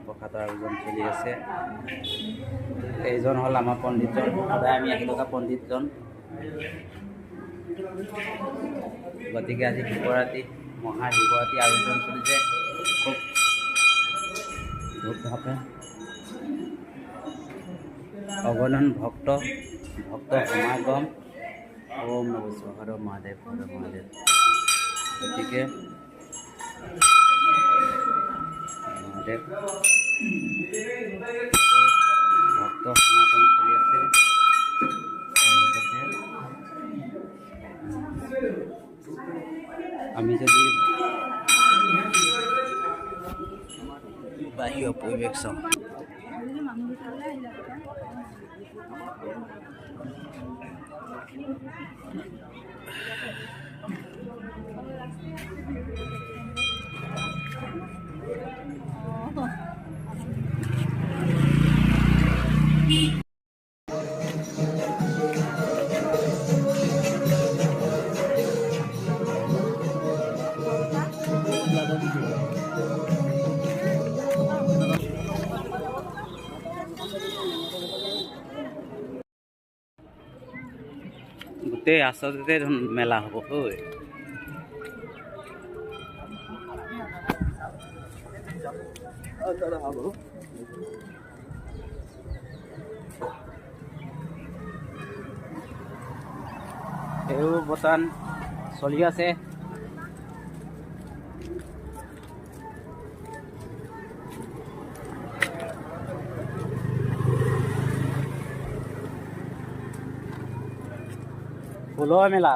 প্ৰসাদৰ আয়োজন চলি আছে। এইজন হ'ল আমাৰ পণ্ডিতজন, সদায় আমি আহি থকা পণ্ডিতজন। গতিকে আজি শিৱৰাত্ৰি, মহাশিৱৰাত্ৰি আয়োজন চলিছে খুব ধূপধাপে। অগণন ভক্ত সমাগম। ওম নমঃ শিৱায়, হৰ মহাদেৱ, হৰ মহাদেৱ। গতিকে মহাদেৱ ভক্ত সমাগম চলি আছে। আমি যদি বাহিৰৰ পৰিৱেশ চাওঁ, গোটেই আচলতে মেলা হ'ব। এইবোৰ বৰ্তমান চলি আছে। ফুলৰ মেলা।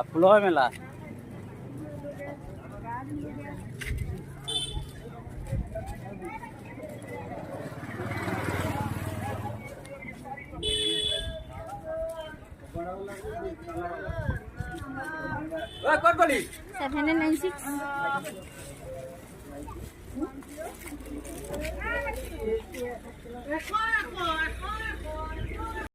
ক'ত গলি? 796